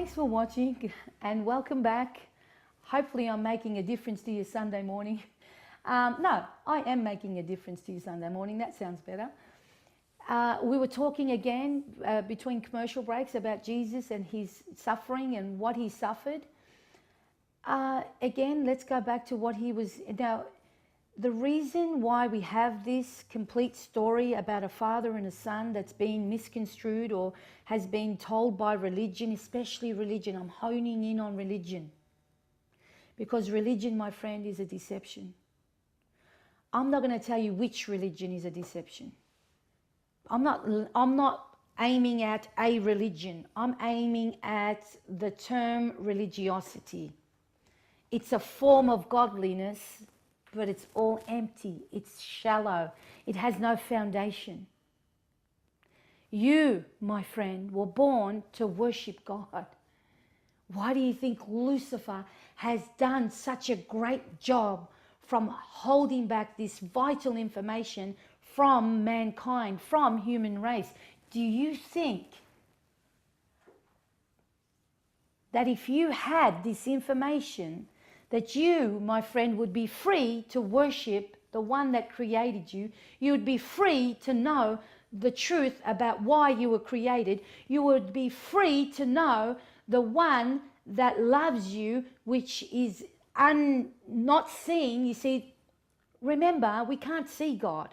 Thanks for watching and welcome back. Hopefully I'm making a difference to your Sunday morning. No, I am making a difference to your Sunday morning. That sounds better. We were talking again between commercial breaks about Jesus and his suffering and what he suffered. Again, let's go back to what he was. Now, the reason why we have this complete story about a father and a son that's been misconstrued or has been told by religion, especially religion, I'm honing in on religion, because religion, my friend, is a deception. I'm not going to tell you which religion is a deception. I'm not aiming at a religion. I'm aiming at the term religiosity. It's a form of godliness, but it's all empty. It's shallow. It has no foundation. You, my friend, were born to worship God. Why do you think Lucifer has done such a great job from holding back this vital information from mankind, from human race? Do you think that if you had this information, that you, my friend, would be free to worship the one that created you? You would be free to know the truth about why you were created. You would be free to know the one that loves you, which is not seen. You see, remember, we can't see God.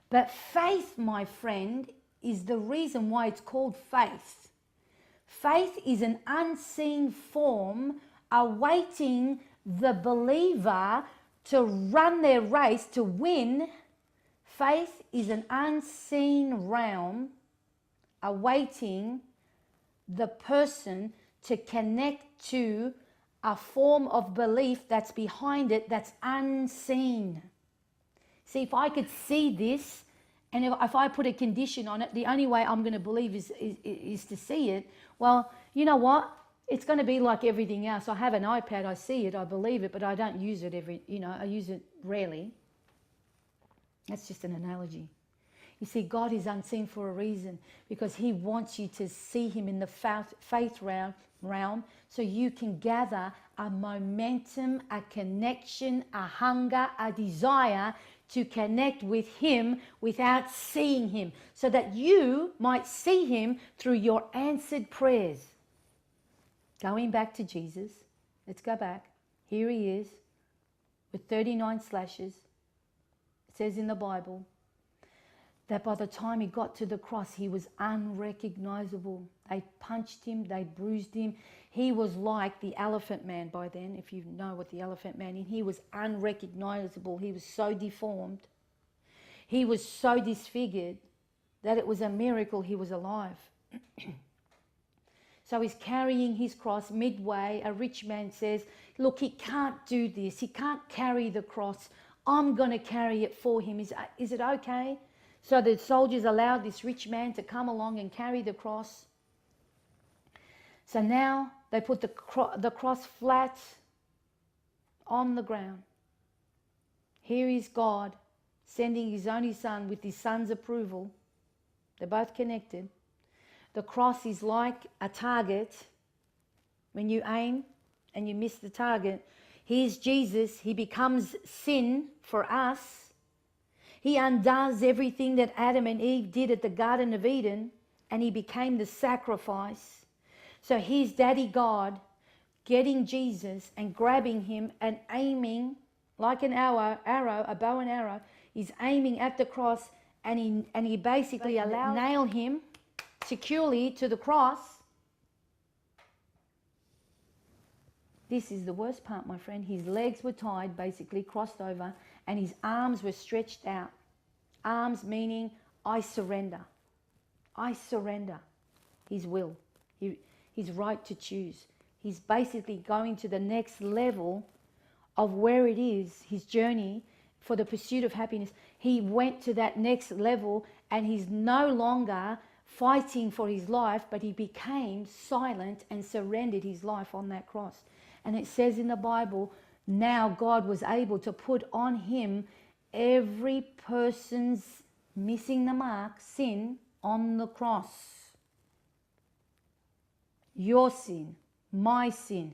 But faith, my friend, is the reason why it's called faith. Faith is an unseen form awaiting the believer to run their race, to win. Faith is an unseen realm awaiting the person to connect to a form of belief that's behind it, that's unseen. See, if I could see this, and if I put a condition on it, the only way I'm going to believe is to see it. Well, you know what? It's going to be like everything else. I have an iPad, I see it, I believe it, but I don't use it I use it rarely. That's just an analogy. You see, God is unseen for a reason, because he wants you to see him in the faith realm so you can gather a momentum, a connection, a hunger, a desire to connect with him without seeing him, so that you might see him through your answered prayers. Going back to Jesus, let's go back. Here he is with 39 slashes. It says in the Bible that by the time he got to the cross, he was unrecognizable. They punched him, they bruised him. He was like the Elephant Man by then, if you know what the Elephant Man is. He was unrecognizable. He was so deformed. He was so disfigured that it was a miracle he was alive. So he's carrying his cross. Midway, a rich man says, look, he can't do this. He can't carry the cross. I'm going to carry it for him. Is it okay? So the soldiers allowed this rich man to come along and carry the cross. So now they put the cross flat on the ground. Here is God sending his only son with his son's approval. They're both connected. The cross is like a target. When you aim and you miss the target, here's Jesus. He becomes sin for us. He undoes everything that Adam and Eve did at the Garden of Eden, and he became the sacrifice. So here's Daddy God getting Jesus and grabbing him and aiming like an arrow, a bow and arrow. He's aiming at the cross, and he basically nail him securely to the cross. This is the worst part, my friend. His legs were tied, basically crossed over, and his arms were stretched out. Arms meaning, I surrender. I surrender his will, his right to choose. He's basically going to the next level of where it is, his journey for the pursuit of happiness. He went to that next level, and he's no longer fighting for his life, but he became silent and surrendered his life on that cross. And it says in the Bible, now God was able to put on him every person's missing the mark, sin, on the cross. your sin, my sin,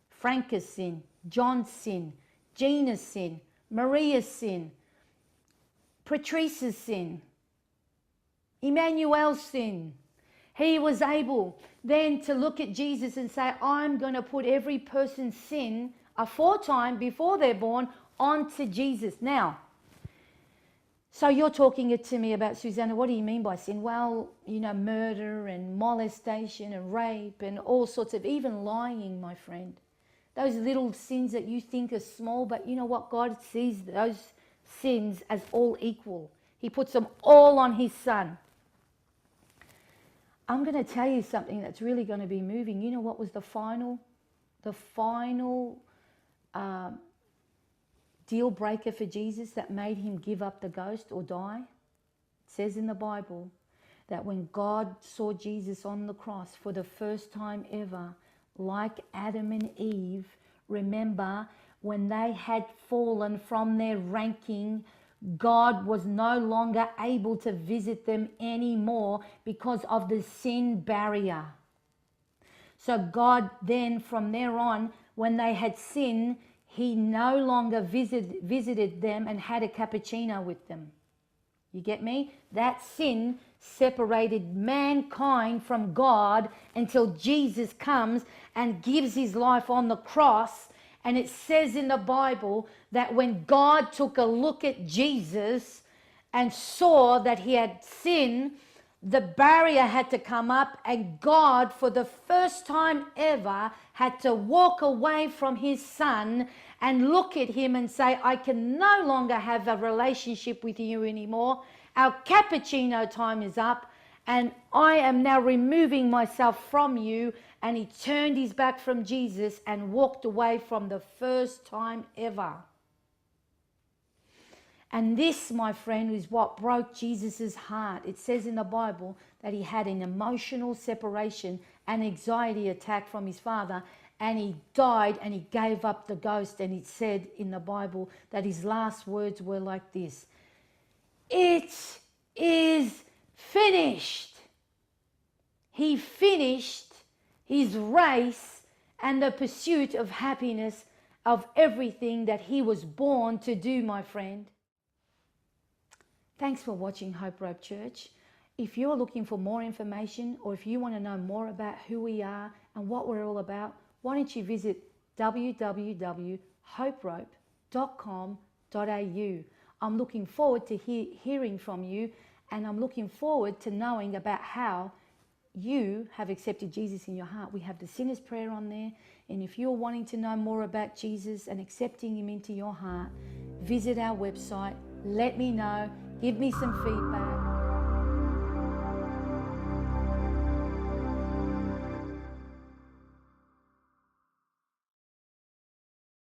Franca's sin, John's sin, Gina's sin, Maria's sin, Patrice's sin, Emmanuel's sin. He was able then to look at Jesus and say, I'm going to put every person's sin aforetime before they're born onto Jesus. Now, so you're talking to me about, Susanna, what do you mean by sin? Well, murder and molestation and rape and all sorts of, even lying, my friend. Those little sins that you think are small, but you know what? God sees those sins as all equal. He puts them all on his Son. I'm going to tell you something that's really going to be moving. You know what was the final deal breaker for Jesus that made him give up the ghost or die? It says in the Bible that when God saw Jesus on the cross for the first time ever, like Adam and Eve, remember when they had fallen from their ranking, God was no longer able to visit them anymore because of the sin barrier. So God then, from there on, when they had sinned, he no longer visited them and had a cappuccino with them. You get me? That sin separated mankind from God until Jesus comes and gives his life on the cross. And it says in the Bible that when God took a look at Jesus and saw that he had sinned, the barrier had to come up, and God, for the first time ever, had to walk away from his Son and look at him and say, I can no longer have a relationship with you anymore. Our cappuccino time is up, and I am now removing myself from you. And he turned his back from Jesus and walked away from the first time ever. And this, my friend, is what broke Jesus' heart. It says in the Bible that he had an emotional separation, an anxiety attack from his Father, and he died and he gave up the ghost. And it said in the Bible that his last words were like this: it is finished. He finished his race and the pursuit of happiness, of everything that he was born to do, my friend. Thanks for watching Hope Rope Church. If you're looking for more information, or if you want to know more about who we are and what we're all about, why don't you visit www.hoperope.com.au. I'm looking forward to hearing from you, and I'm looking forward to knowing about how you have accepted Jesus in your heart. We have the sinner's prayer on there, and if you're wanting to know more about Jesus and accepting him into your heart, visit our website, let me know, give me some feedback.